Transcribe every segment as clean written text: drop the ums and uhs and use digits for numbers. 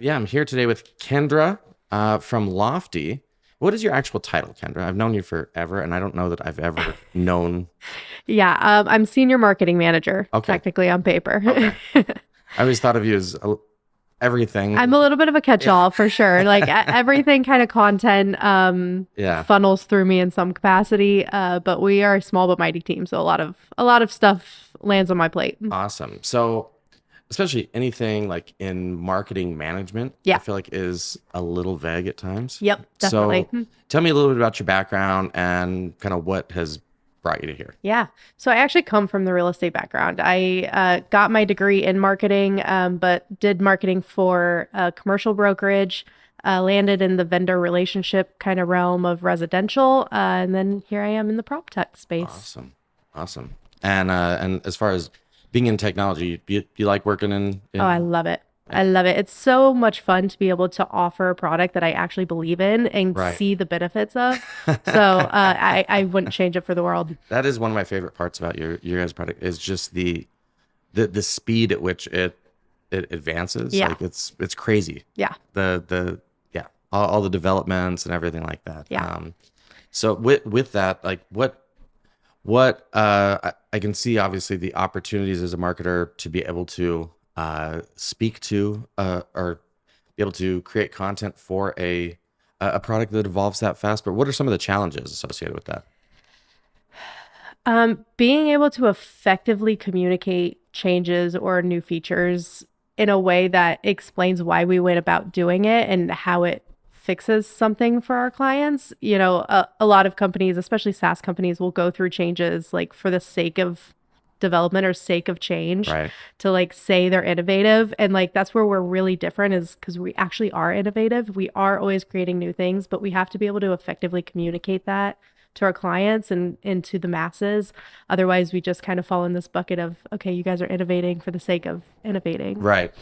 I'm here today with Kendra from Lofty. What is your actual title, Kendra? I've known you forever, and I don't know that I've ever known. Yeah, I'm senior marketing manager, Okay. technically on paper. Okay. I always thought of you as everything. I'm a little bit of a catch-all for sure. Like everything kind of content Yeah. funnels through me in some capacity. But we are a small but mighty team, so a lot of stuff lands on my plate. Awesome. So, especially anything like in marketing management, Yeah. I feel like is a little vague at times. Yep, definitely. So, tell me a little bit about your background and kind of what has brought you to here. Yeah. So I actually come from the real estate background. I got my degree in marketing, but did marketing for a commercial brokerage, landed in the vendor relationship kind of realm of residential. And then here I am in the prop tech space. Awesome. Awesome. And as far as being in technology, you like working in Oh, I love it. I love it. It's so much fun to be able to offer a product that I actually believe in and Right. see the benefits of. So I wouldn't change it for the world. That is one of my favorite parts about your guys' product is just the speed at which it advances. Yeah. Like it's crazy. Yeah. The all the developments and everything like that. Yeah. So with that, like what I can see obviously the opportunities as a marketer to be able to speak to or be able to create content for a product that evolves that fast. But what are some of the challenges associated with that? Being able to effectively communicate changes or new features in a way that explains why we went about doing it and how it fixes something for our clients. You know, a lot of companies, especially SaaS companies, will go through changes like for the sake of development or sake of change Right. to like say they're innovative. And like that's where we're really different is because we actually are innovative. We are always creating new things, but we have to be able to effectively communicate that to our clients and to the masses. Otherwise, we just kind of fall in this bucket of, okay, you guys are innovating for the sake of innovating. Right.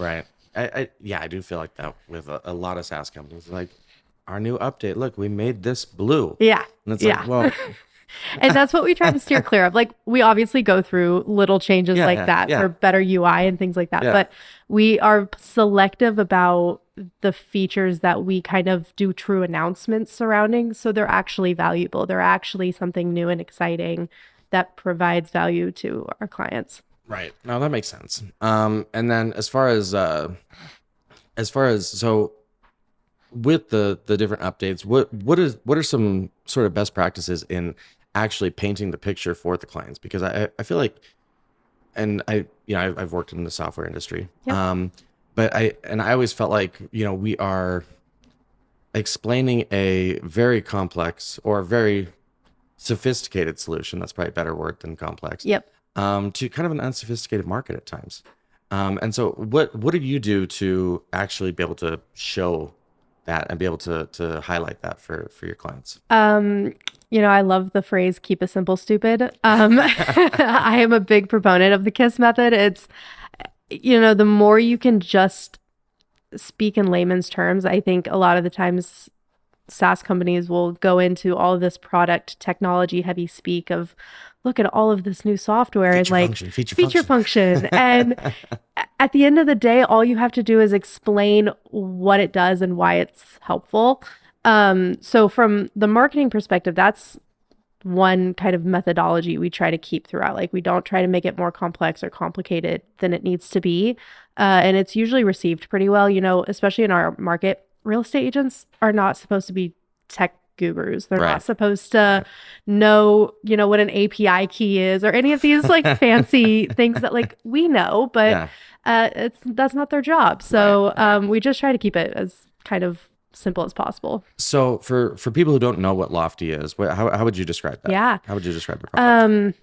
I do feel like that with a lot of SaaS companies. Like our new update, look, we made this blue. Yeah. And it's Yeah. like, well, And that's what we try to steer clear of. Like we obviously go through little changes like that for better UI and things like that. Yeah. But we are selective about the features that we kind of do true announcements surrounding. So they're actually valuable. They're actually something new and exciting that provides value to our clients. Right. No, that makes sense. And then as far as so with the different updates, what are some sort of best practices in actually painting the picture for the clients? Because I feel like, and I've worked in the software industry. Yep. But I always felt like, we are explaining a very complex or very sophisticated solution. That's probably a better word than complex. Yep. To kind of an unsophisticated market at times. And so what do you do to actually be able to show that and be able to highlight that for your clients? I love the phrase "keep it simple, stupid." I am a big proponent of the KISS method. It's, the more you can just speak in layman's terms, I think a lot of the times SaaS companies will go into all of this product technology heavy speak of, look at all of this new software and like feature function. And at the end of the day, all you have to do is explain what it does and why it's helpful. So from the marketing perspective, that's one kind of methodology we try to keep throughout. Like we don't try to make it more complex or complicated than it needs to be. And it's usually received pretty well, especially in our market. Real estate agents are not supposed to be tech gurus. They're Right. not supposed to know, what an API key is or any of these like fancy things that like we know, but that's not their job. So we just try to keep it as kind of simple as possible. So for people who don't know what Lofty is, how would you describe that? Yeah. How would you describe the product?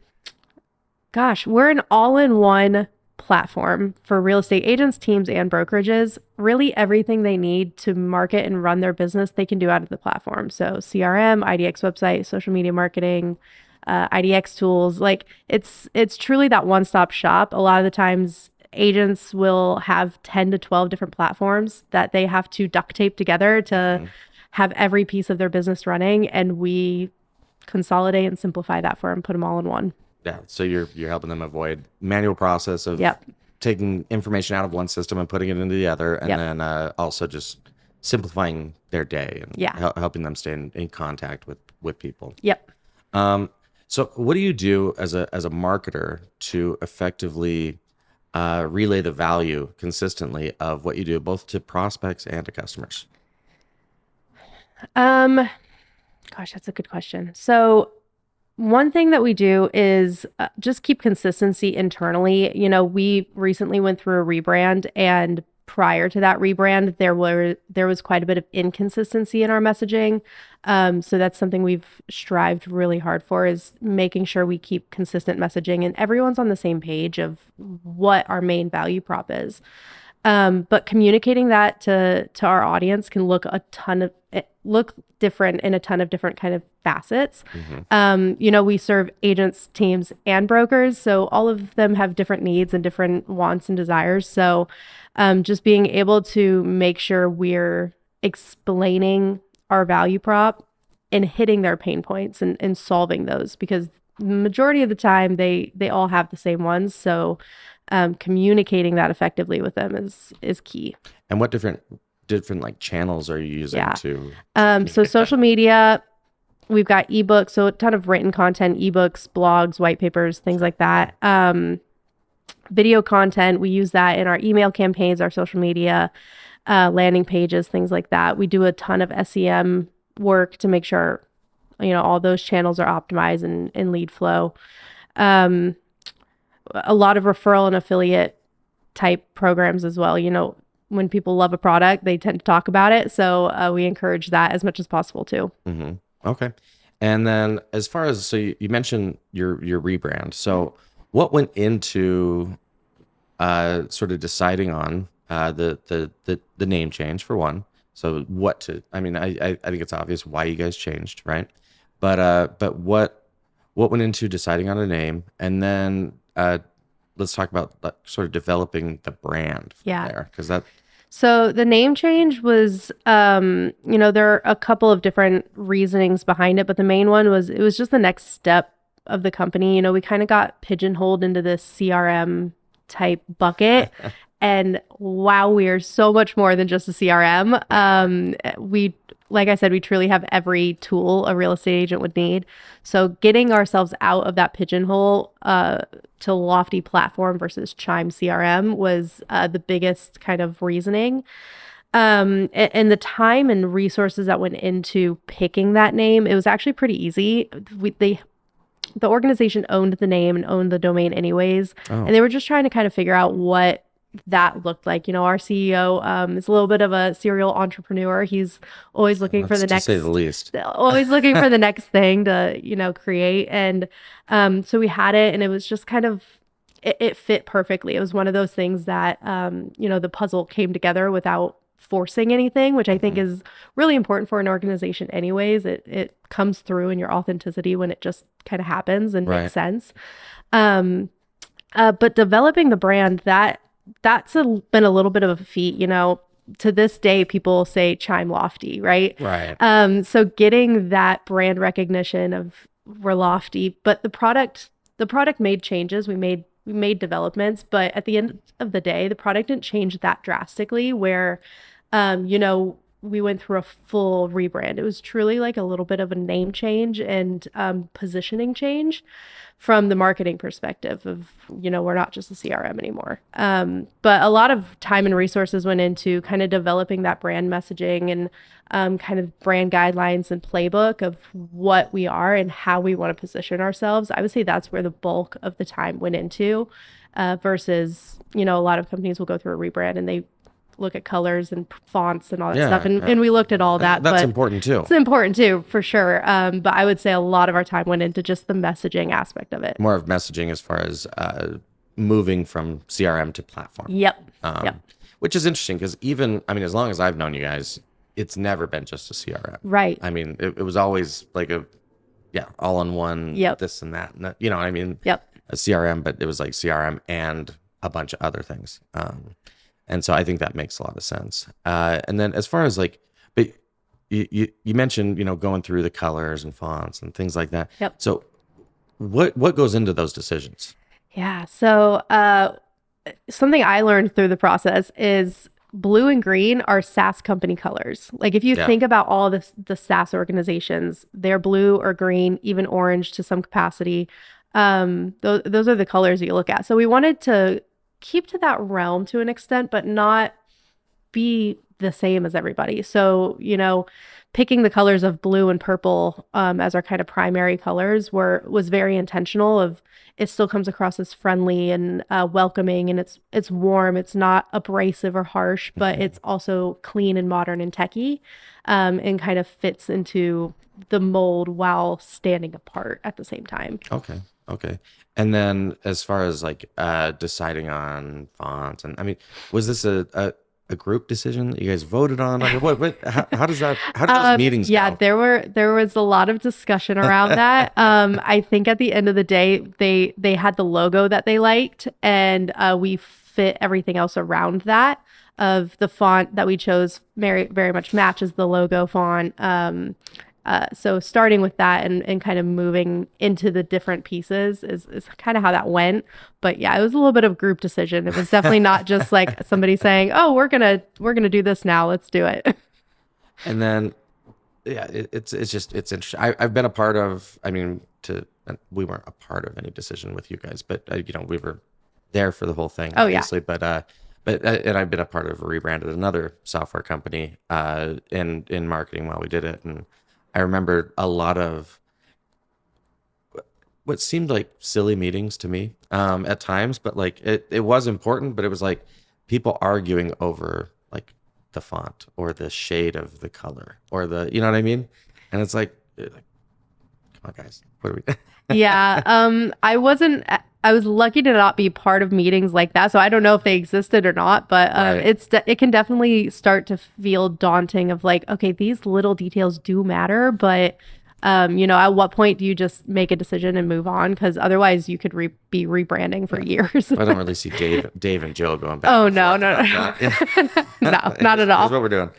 Gosh, we're an all-in-one platform for real estate agents, teams, and brokerages. Really everything they need to market and run their business, they can do out of the platform. So CRM, IDX website, social media marketing, IDX tools. Like it's truly that one-stop shop. A lot of the times agents will have 10 to 12 different platforms that they have to duct tape together to have every piece of their business running. And we consolidate and simplify that for them, put them all in one. Yeah. So you're helping them avoid manual process of taking information out of one system and putting it into the other, and Yep. then also just simplifying their day and Yeah. helping them stay in contact with people. Yep. So what do you do as a marketer to effectively relay the value consistently of what you do, both to prospects and to customers? Gosh, that's a good question. So one thing that we do is just keep consistency internally. You know, we recently went through a rebrand, and prior to that rebrand, there was quite a bit of inconsistency in our messaging. So that's something we've strived really hard for, is making sure we keep consistent messaging and everyone's on the same page of what our main value prop is. But communicating that to our audience can look different in a ton of different kind of facets. You know, we serve agents, teams, and brokers, so all of them have different needs and different wants and desires. So just being able to make sure we're explaining our value prop and hitting their pain points and solving those, because the majority of the time they all have the same ones. So communicating that effectively with them is key. And what different like channels are you using to so social media, we've got ebooks, so a ton of written content, ebooks, blogs, white papers, things like that. Video content, we use that in our email campaigns, our social media, landing pages, things like that. We do a ton of SEM work to make sure, you know, all those channels are optimized and lead flow. A lot of referral and affiliate type programs as well. You know, when people love a product, they tend to talk about it. So we encourage that as much as possible too. Okay. And then as far as, so you mentioned your rebrand. So what went into sort of deciding on the name change, for one? So I think it's obvious why you guys changed, right? But what went into deciding on a name? And then let's talk about sort of developing the brand from there, because that. So the name change was, you know, there are a couple of different reasonings behind it, but the main one was it was just the next step of the company. You know, we kind of got pigeonholed into this CRM type bucket. And wow, we are so much more than just a CRM. Like I said, we truly have every tool a real estate agent would need. So getting ourselves out of that pigeonhole to Lofty platform versus Chime CRM was the biggest kind of reasoning. And the time and resources that went into picking that name, it was actually pretty easy. The organization owned the name and owned the domain anyways. And they were just trying to kind of figure out what that looked like. You know, our CEO is a little bit of a serial entrepreneur. He's always looking for the next, to say the least, always looking for the next thing to, you know, create. And so we had it, and it was just kind of, it fit perfectly. It was one of those things that, you know, the puzzle came together without forcing anything, which I think is really important for an organization anyways. It comes through in your authenticity when it just kind of happens and makes sense. But developing the brand, that's been a little bit of a feat. You know, to this day, people say Chime Lofty, right? Right. So getting that brand recognition of we're lofty, but the product made changes. We made developments, but at the end of the day, the product didn't change that drastically where, you know, we went through a full rebrand. It was truly like a little bit of a name change and positioning change from the marketing perspective of, you know, we're not just a CRM anymore. But a lot of time and resources went into kind of developing that brand messaging and kind of brand guidelines and playbook of what we are and how we want to position ourselves. I would say that's where the bulk of the time went into versus, you know, a lot of companies will go through a rebrand and they look at colors and fonts and all that stuff. And we looked at all that. That's but important too. It's important too, for sure. But I would say a lot of our time went into just the messaging aspect of it. More of messaging as far as moving from CRM to platform. Yep. Which is interesting because even, I mean, as long as I've known you guys, it's never been just a CRM. Right. I mean, it was always like all in one, this and that. You know what I mean? Yep. A CRM, but it was like CRM and a bunch of other things. And so I think that makes a lot of sense. And then as far as like, but you mentioned, you know, going through the colors and fonts and things like that. Yep. So what goes into those decisions? Yeah. So something I learned through the process is blue and green are SaaS company colors. Like if you Yeah. think about all the SaaS organizations, they're blue or green, even orange to some capacity. Those are the colors that you look at. So we wanted to keep to that realm to an extent, but not be the same as everybody. So, picking the colors of blue and purple as our kind of primary colors was very intentional. Of it still comes across as friendly and welcoming, and it's warm. It's not abrasive or harsh, but Mhm. it's also clean and modern and techy, and kind of fits into the mold while standing apart at the same time. Okay. Okay. And then as far as like deciding on fonts, and I mean, was this a group decision that you guys voted on? I mean, how do those meetings Yeah, go? there was a lot of discussion around that. I think at the end of the day, they had the logo that they liked, and we fit everything else around that. Of the font that we chose, very much matches the logo font. So starting with that and kind of moving into the different pieces is kind of how that went. But yeah, it was a little bit of group decision. It was definitely not just like somebody saying, "Oh, we're gonna do this now. Let's do it." And then yeah, it's interesting. I've been a part of. I mean, we weren't a part of any decision with you guys, but we were there for the whole thing, Oh yeah. obviously. And I've been a part of a rebrand at another software company in marketing while we did it, and I remember a lot of what seemed like silly meetings to me at times, but like it was important, but it was like people arguing over like the font or the shade of the color or you know what I mean? And it's like, come on, guys, what are we? Yeah. I was lucky to not be part of meetings like that, so I don't know if they existed or not. But Right. it can definitely start to feel daunting. Of like, okay, these little details do matter, but at what point do you just make a decision and move on? Because otherwise, you could be rebranding for Yeah. years. I don't really see Dave and Joe going back Oh and no, forth no, about no, that. no, not at Here's all. what we're doing.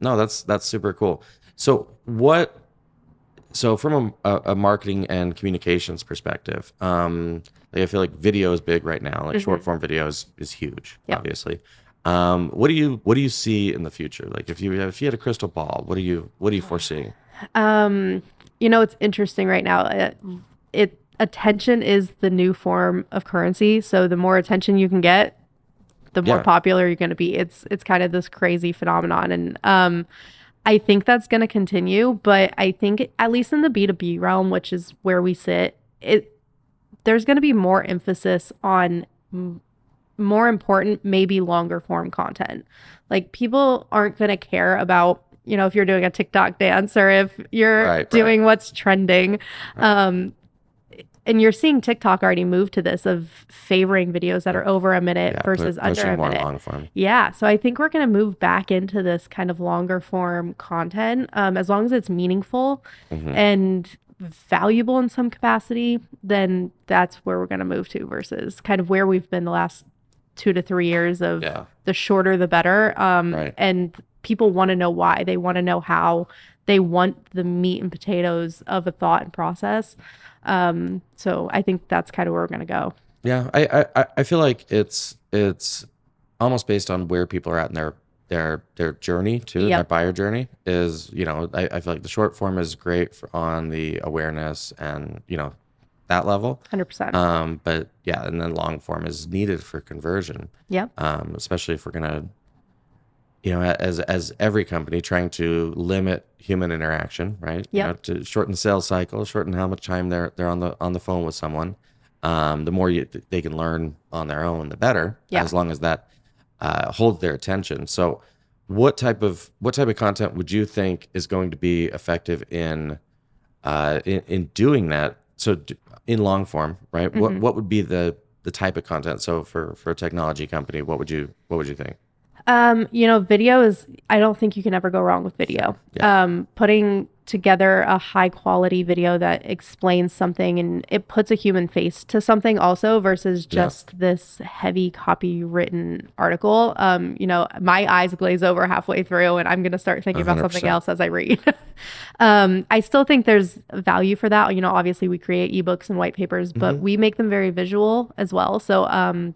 No, that's super cool. So what? So from a marketing and communications perspective, like I feel like video is big right now. Like short Hmm. form videos is huge, Yep. obviously. What do you see in the future? Like if you had a crystal ball, what are you foreseeing? Um, it's interesting right now. Attention is the new form of currency. So the more attention you can get, the more Yeah. popular you're going to be. It's kind of this crazy phenomenon, and I think that's going to continue. But I think at least in the B2B realm, which is where we sit, there's going to be more emphasis on more important, maybe longer form content. Like people aren't going to care about, if you're doing a TikTok dance or if you're Right. Right. doing what's trending. Right. Um, and you're seeing TikTok already move to this of favoring videos that are over a minute Yeah. versus under Pushing a more minute. long form. Yeah. So I think we're going to move back into this kind of longer form content, as long as it's meaningful Hmm. and valuable in some capacity, then that's where we're going to move to versus kind of where we've been the last 2 to 3 years of Yeah. the shorter the better. Right. And people want to know why. They want to know how. They want the meat and potatoes of a thought and process. So I think that's kind of where we're going to go. Yeah. I feel like it's almost based on where people are at in their journey too, their Yep. buyer journey is, I feel like the short form is great on the awareness and, that level. 100%. But yeah, and then long form is needed for conversion. Yep. Especially if we're gonna, as every company trying to limit human interaction, right? Yep. To shorten the sales cycle, shorten how much time they're on the phone with someone. The more they can learn on their own, the better. Yeah. As long as that holds their attention. So, what type of content would you think is going to be effective in doing that? So, in long form, right? Mhm. What would be the type of content? So, for a technology company, what would you think? Video is, I don't think you can ever go wrong with video. Yeah. Putting together a high quality video that explains something and it puts a human face to something also versus Yeah. just this heavy copywritten article. My eyes glaze over halfway through and I'm going to start thinking about something 100%. else as I read. I still think there's value for that. Obviously we create ebooks and white papers, but we make them very visual as well. So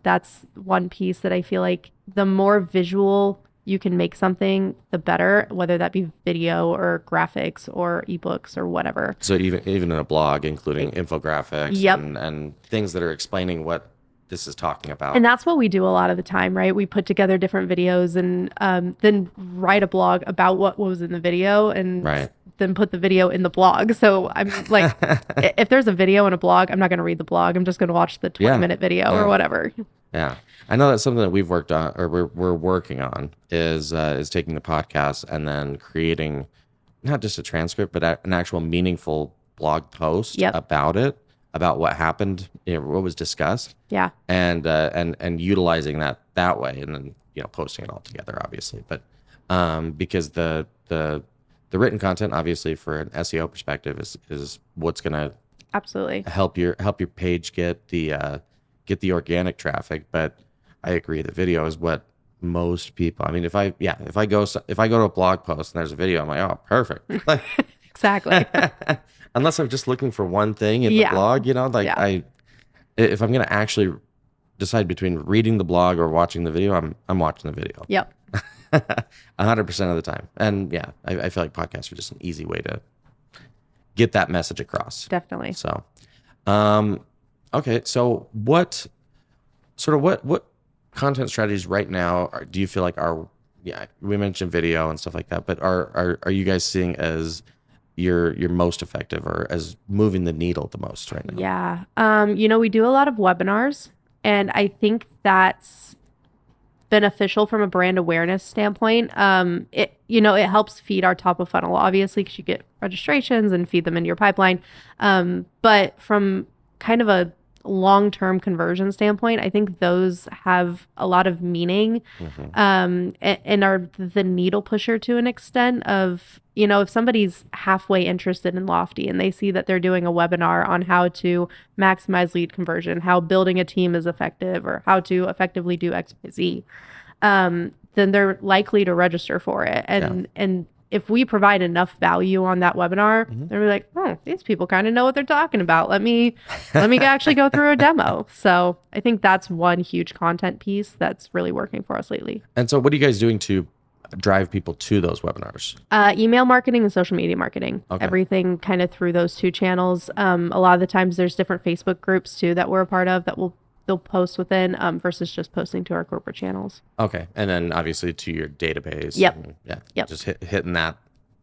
that's one piece that I feel like the more visual you can make something, the better, whether that be video or graphics or ebooks or whatever. So even in a blog, including infographics Yep. and things that are explaining what this is talking about. And that's what we do a lot of the time, right? We put together different videos and then write a blog about what was in the video and Right. then put the video in the blog. So I'm like, if there's a video in a blog, I'm not going to read the blog. I'm just going to watch the 20-minute video or whatever. Yeah. I know that's something that we've worked on, or we're working on, is taking the podcast and then creating not just a transcript, but an actual meaningful blog post Yep. about it, about what happened, what was discussed, Yeah. and utilizing that way, and then posting it all together, obviously. But because the written content, obviously, for an SEO perspective, is what's going to Absolutely. help your page get the organic traffic. But I agree, the video is what most people. I mean, if I go to a blog post and there's a video, I'm like, oh, perfect. Like, Exactly. unless I'm just looking for one thing in the Yeah. blog, Yeah. if I'm gonna actually decide between reading the blog or watching the video, I'm watching the video. Yep. 100% of the time. And yeah, I feel like podcasts are just an easy way to get that message across. Definitely. So, okay. So what content strategies right now do you feel like we mentioned video and stuff like that, but are you guys seeing as your most effective or as moving the needle the most right now? Yeah. We do a lot of webinars, and I think that's beneficial from a brand awareness standpoint. It helps feed our top of funnel, obviously, because you get registrations and feed them into your pipeline. But from kind of a long-term conversion standpoint, I think those have a lot of meaning, and are the needle pusher to an extent of, if somebody's halfway interested in Lofty and they see that they're doing a webinar on how to maximize lead conversion, how building a team is effective, or how to effectively do XYZ, then they're likely to register for it. And if we provide enough value on that webinar, they're like, oh, these people kind of know what they're talking about. Let me actually go through a demo. So I think that's one huge content piece that's really working for us lately. And so what are you guys doing to drive people to those webinars? Email marketing and social media marketing. Okay. Everything kind of through those two channels. A lot of the times there's different Facebook groups too that we're a part of that they'll post within, versus just posting to our corporate channels. Okay. And then obviously to your database. Yep. And, Yep. just hitting that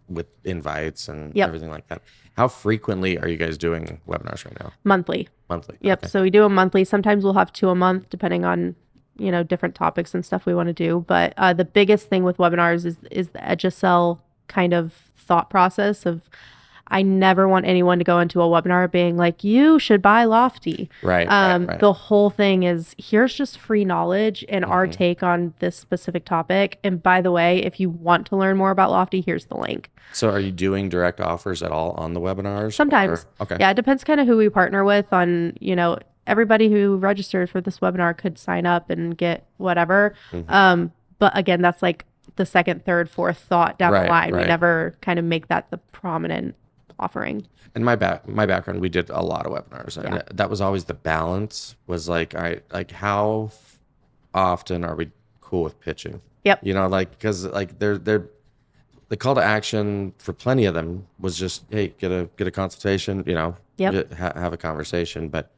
with invites and Yep. everything like that. How frequently are you guys doing webinars right now? Monthly. Monthly. Yep. Okay. So we do a monthly. Sometimes we'll have 2 a month, depending on, different topics and stuff we want to do. But the biggest thing with webinars is the edge-a-sell kind of thought process of, I never want anyone to go into a webinar being like, you should buy Lofty. Right. The whole thing is, here's just free knowledge and our take on this specific topic. And by the way, if you want to learn more about Lofty, here's the link. So are you doing direct offers at all on the webinars? Sometimes. Okay. Yeah, it depends kind of who we partner with on, everybody who registered for this webinar could sign up and get whatever. But again, that's like the second, third, fourth thought down the line. We never kind of make that the prominent offering. In my background, we did a lot of webinars, and that was always the balance. Was like, all right, like how often are we cool with pitching? Yep. Because they're the call to action for plenty of them was just, hey, get a consultation, Yep. have a conversation. But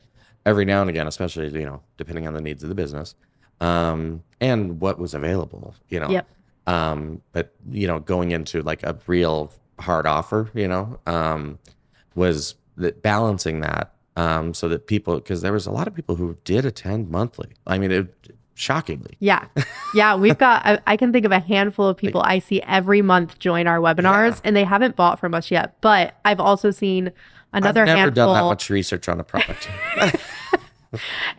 every now and again, especially depending on the needs of the business, and what was available, Yep. But going into like a real hard offer, was that balancing that, so that people, because there was a lot of people who did attend monthly. I mean, shockingly. Yeah. We've got, I can think of a handful of people I see every month join our webinars, and they haven't bought from us yet. But I've also seen another I've never handful. done that much research on a product.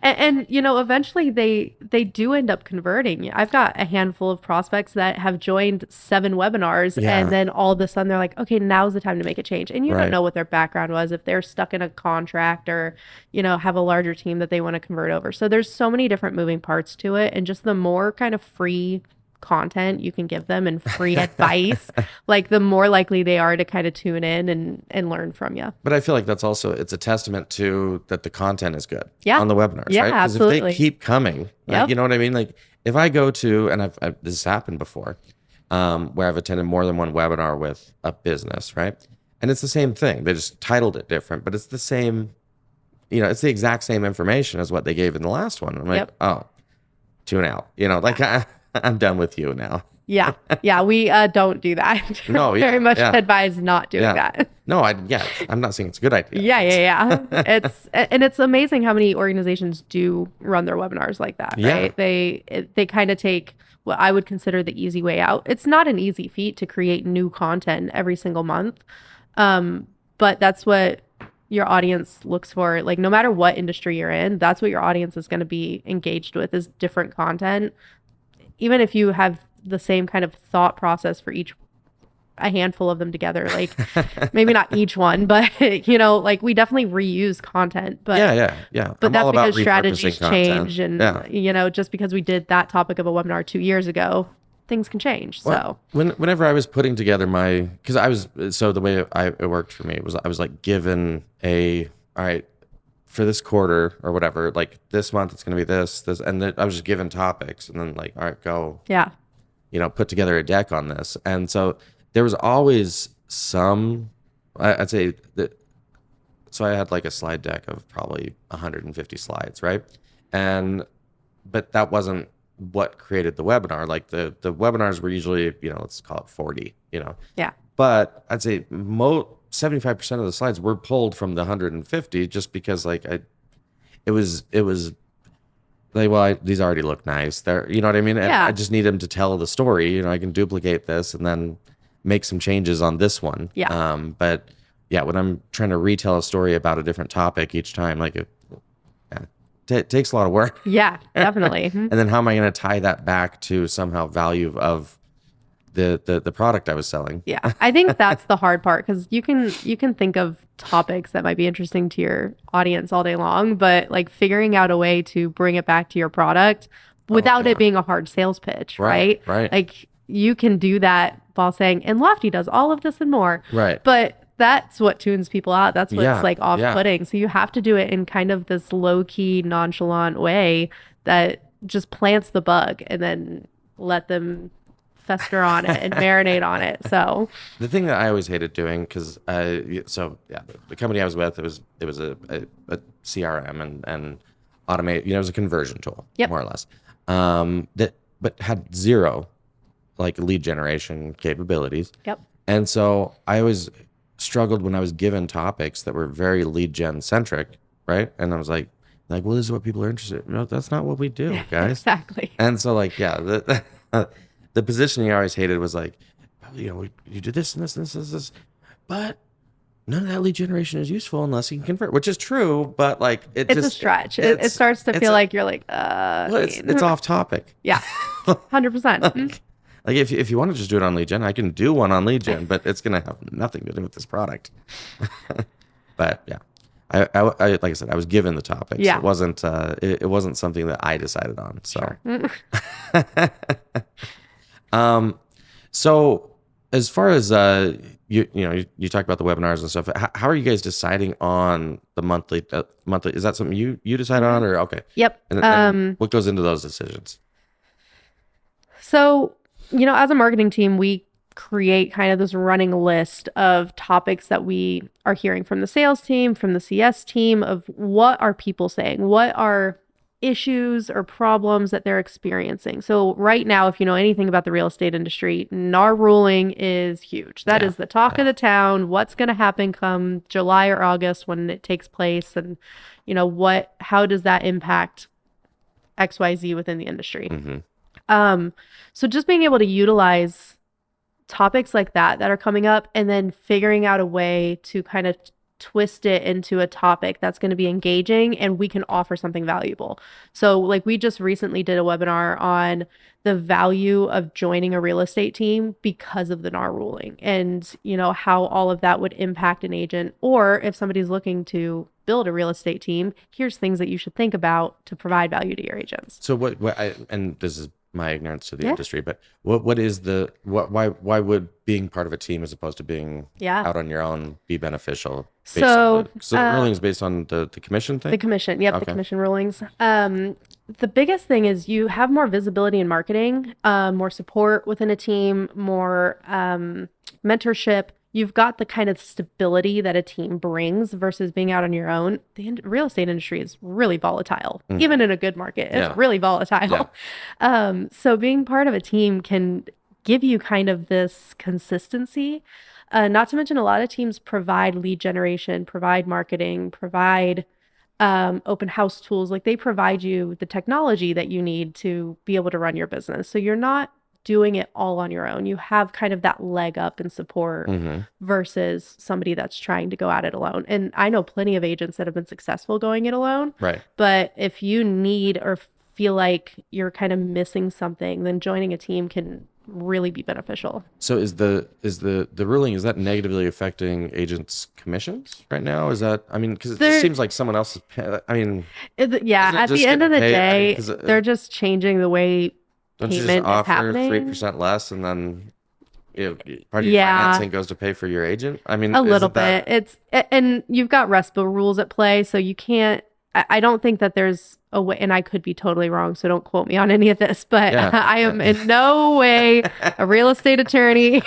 And you know, eventually they do end up converting. I've got a handful of prospects that have joined 7 webinars, and Yeah, then all of a sudden they're like, okay, now's the time to make a change. And you don't right. know what their background was, if they're stuck in a contract or, you know, have a larger team that they want to convert over. So there's so many different moving parts to it. And just the more kind of free content you can give them and free advice, like the more likely they are to kind of tune in and learn from you. But I feel like that's also, it's a testament to that the content is good Yeah. on the webinars, Yeah, right? Because if they absolutely. keep coming, like, Yep. you know what I mean? Like if I go to, and this has happened before, where I've attended more than one webinar with a business, right? And it's the same thing. They just titled it different, but it's the same, you know, it's the exact same information as what they gave in the last one. I'm like, Yep. oh, tune out, you know, like I'm done with you now. Yeah. Yeah. We don't do that. No, yeah, Very much yeah, advise not doing yeah. that. No, yeah, I'm not saying it's a good idea. Yeah. Yeah. Yeah. It's amazing how many organizations do run their webinars like that, Yeah, right? They kind of take what I would consider the easy way out. It's not an easy feat to create new content every single month. But that's what your audience looks for. Like no matter what industry you're in, that's what your audience is going to be engaged with is different content. Even if you have the same kind of thought process for each a handful of them together, like maybe not each one, but you know, like we definitely reuse content, yeah, yeah, yeah. but I'm all that's about because repurposing strategies content. change, and Yeah. you know, just because we did that topic of a webinar 2 years ago, things can change. Well, So whenever I was putting together because I was, so the way it worked for me was I was like given all right, for this quarter or whatever, like this month it's going to be this, and then I was just given topics and then like, all right, go, yeah. you know, put together a deck on this. And so there was always some, I'd say that, so I had like a slide deck of probably 150 slides, right? And, but that wasn't what created the webinar. Like the webinars were usually, you know, let's call it 40, you know, Yeah. but I'd say 75% of the slides were pulled from the 150 just because like it was like, well, these already look nice. They're, you know what I mean? And I Yeah. just need them to tell the story. You know, I can duplicate this and then make some changes on this one. Yeah. But yeah, when I'm trying to retell a story about a different topic each time, like yeah, it takes a lot of work. Yeah, definitely. Mhm. And then how am I going to tie that back to somehow value of the product I was selling? Yeah, I think that's the hard part because you can think of topics that might be interesting to your audience all day long, but like figuring out a way to bring it back to your product without yeah. it being a hard sales pitch, Right, right? right. Like you can do that while saying, and Lofty does all of this and more, Right. but that's what tunes people out. That's what's Yeah, like yeah. off-putting. So you have to do it in kind of this low-key, nonchalant way that just plants the bug and then let them fester on it and marinate on it. So The thing that I always hated doing, because so yeah, the company I was with, it was a CRM and automate, you know, it was a conversion tool, Yep. more or less, that but had zero like lead generation capabilities. Yep. And so I always struggled when I was given topics that were very lead gen centric, right? And I was like, well, this is what people are interested in. No, that's not what we do, guys. Exactly. And so like, yeah, the positioning I always hated was like, you know, you do this and this and this and this, but none of that lead generation is useful unless you can convert, which is true, but like It's a stretch. It starts to feel like you're like, well, it's off topic. yeah, 100%. Like if you want to just do it on lead gen, I can do one on lead gen, but it's gonna have nothing to do with this product. But yeah, I like I said, I was given the topics. Yeah. It wasn't it wasn't something that I decided on. So Sure. So as far as you know, you talk about the webinars and stuff. How are you guys deciding on the monthly? Is that something you decide on, or okay? Yep. And what goes into those decisions? So, you know, as a marketing team, we create kind of this running list of topics that we are hearing from the sales team, from the CS team, of what are people saying? What are issues or problems that they're experiencing? So right now, if you know anything about the real estate industry, NAR ruling is huge. That is the talk of the town. What's going to happen come July or August when it takes place? And, you know, how does that impact XYZ within the industry? So just being able to utilize topics like that are coming up and then figuring out a way to kind of twist it into a topic that's going to be engaging and we can offer something valuable. So like we just recently did a webinar on the value of joining a real estate team because of the NAR ruling and, you know, how all of that would impact an agent, or if somebody's looking to build a real estate team, here's things that you should think about to provide value to your agents. So and this is my ignorance to the industry, but why would being part of a team as opposed to being out on your own be beneficial? So the ruling is based on the commission thing? The commission, yep, okay. The commission rulings. The biggest thing is you have more visibility in marketing, more support within a team, more mentorship. You've got the kind of stability that a team brings versus being out on your own. The real estate industry is really volatile. Even in a good market, it's really volatile. So being part of a team can give you kind of this consistency. Not to mention a lot of teams provide lead generation, provide marketing, provide open house tools. Like they provide you the technology that you need to be able to run your business. So you're not doing it all on your own. You have kind of that leg up and support versus somebody that's trying to go at it alone. And I know plenty of agents that have been successful going it alone. Right. But if you need or feel like you're kind of missing something, then joining a team can really be beneficial. So is the ruling, is that negatively affecting agents' commissions right now? Is that, I mean, because it seems like someone else is I mean, at the end of the day, they're just changing the way don't you just offer 3% less and then part of your financing goes to pay for your agent? I mean, a little bit. And you've got RESPA rules at play, so you can't. I don't think that there's a way, and I could be totally wrong, so don't quote me on any of this, but I am in no way a real estate attorney.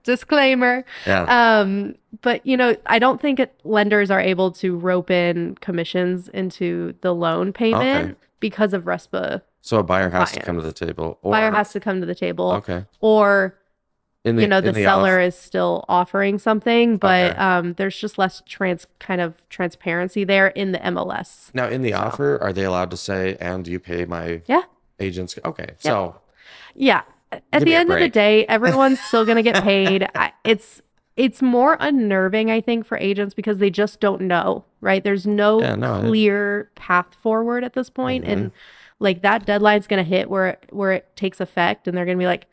Disclaimer. But you know, I don't think lenders are able to rope in commissions into the loan payment because of RESPA. So a buyer has to come to the table. Buyer has to come to the table. Okay. Or the seller is still offering something, but there's just less transparency there in the MLS. Now, in the offer, are they allowed to say, "And you pay my agents"? Okay, so at the end of the day, everyone's still going to get paid. It's more unnerving, I think, for agents because they just don't know, right? There's no clear path forward at this point, and like that deadline's going to hit where it takes effect, and they're going to be like,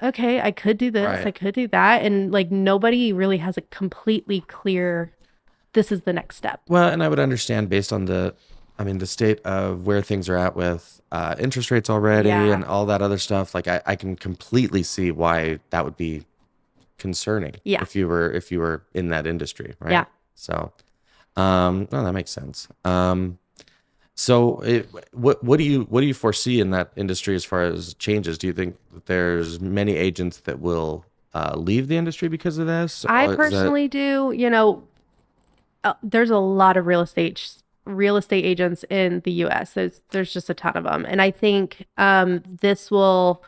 okay, I could do this, I could do that. And like nobody really has a completely clear, this is the next step. Well, and I would understand based on the state of where things are at with interest rates already and all that other stuff. Like I can completely see why that would be concerning if you were in that industry. Right. Yeah. So, no, that makes sense. So what do you foresee in that industry as far as changes? Do you think that there's many agents that will leave the industry because of this? I personally do. You know, there's a lot of real estate agents in the U.S. There's just a ton of them, and I think this will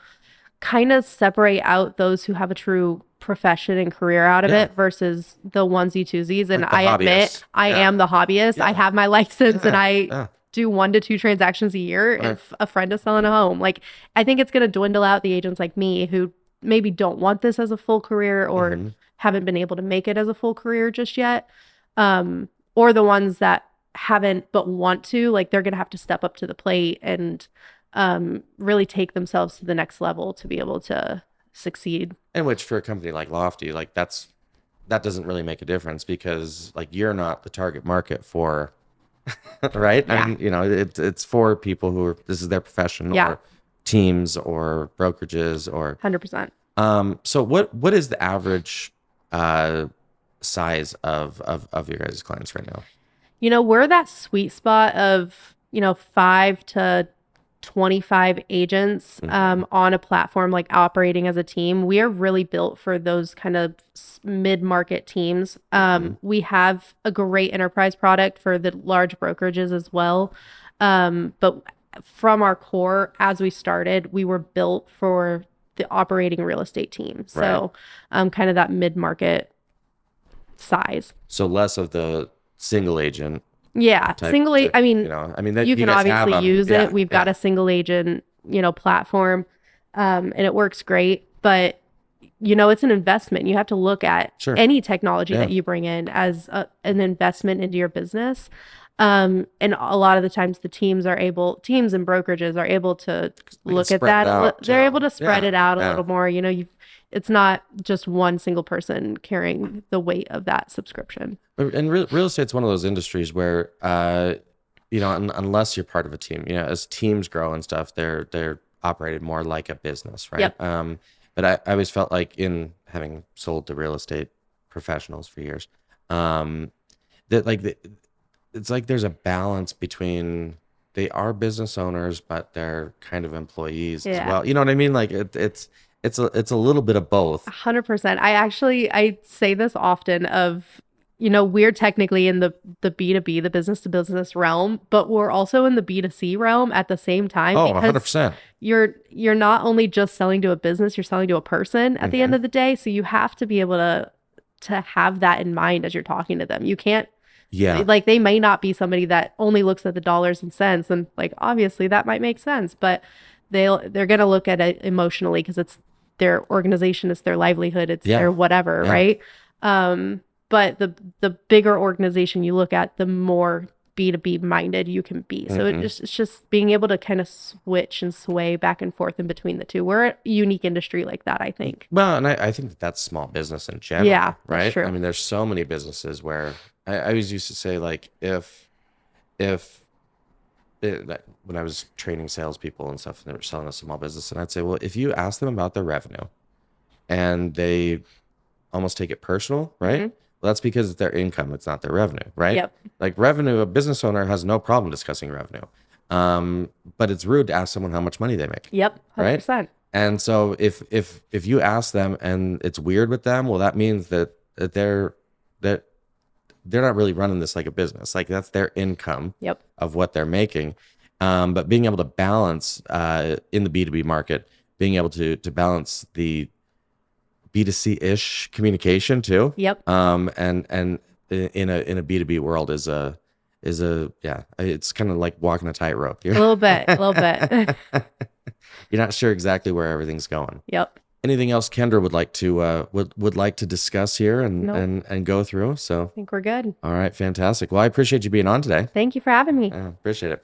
kind of separate out those who have a true profession and career out of it versus the onesie twosies. And like I admit, I am the hobbyist. I have my license, and I do 1 to 2 transactions a year if a friend is selling a home. Like I think it's going to dwindle out the agents like me who maybe don't want this as a full career or haven't been able to make it as a full career just yet. Or the ones that haven't but want to, like they're going to have to step up to the plate and really take themselves to the next level to be able to succeed. And which for a company like Lofty, like that doesn't really make a difference because like you're not the target market for right? Yeah. I mean, you know, it's for people who are, this is their profession or teams or brokerages or 100%. So what is the average size of your guys' clients right now? You know, we're that sweet spot of, 5 to 25 agents on a platform, like operating as a team. We are really built for those kind of mid-market teams. We have a great enterprise product for the large brokerages as well. But from our core, as we started, we were built for the operating real estate team. So kind of that mid-market size. So less of the single agent. Yeah, single agent. I mean, you can obviously use it. We've got a single agent, platform, and it works great. But it's an investment. You have to look at Sure. any technology Yeah. that you bring in as an investment into your business. And a lot of the times teams and brokerages are able to We can look at spread it that. out They're able too. to spread Yeah. it out a Yeah. little more. It's not just one single person carrying the weight of that subscription. And real estate's one of those industries where, unless you're part of a team, as teams grow and stuff, they're operated more like a business, right? Yep. But I always felt like, in having sold to real estate professionals for years, that it's like there's a balance between, they are business owners, but they're kind of employees as Yeah. well. You know what I mean? Like it's a little bit of both. 100%. I say this often of, we're technically in the B2B, the business to business realm, but we're also in the B2C realm at the same time, Oh, because 100%. you're not only just selling to a business, you're selling to a person at the end of the day. So you have to be able to have that in mind as you're talking to them. You can't, Yeah. like, they may not be somebody that only looks at the dollars and cents, and like obviously that might make sense, but they're going to look at it emotionally because it's their organization, it's their livelihood, it's Yeah. their whatever, Yeah. right? But the bigger organization you look at, the more B2B minded you can be. So it's just being able to kind of switch and sway back and forth in between the two. We're a unique industry like that, I think. Well, and I think that's small business in general, Yeah, that's right? true. I mean, there's so many businesses where I always used to say, like, if when I was training salespeople and stuff, and they were selling a small business, and I'd say, well, if you ask them about their revenue and they almost take it personal, right? Well, that's because it's their income, it's not their revenue, right? Yep. Like, revenue, a business owner has no problem discussing revenue. But it's rude to ask someone how much money they make. Yep. 100%. Right. And so if you ask them and it's weird with them, well, that means that they're not really running this like a business. Like, that's their income Yep. of what they're making. But being able to balance in the B2B market, being able to balance the B2C-ish communication too. Yep. And in a B2B world is a yeah, it's kind of like walking a tightrope. A little bit. You're not sure exactly where everything's going. Yep. Anything else Kendra would like to would like to discuss here and Nope. and go through? So I think we're good. all right, fantastic. Well, I appreciate you being on today. Thank you for having me. Appreciate it.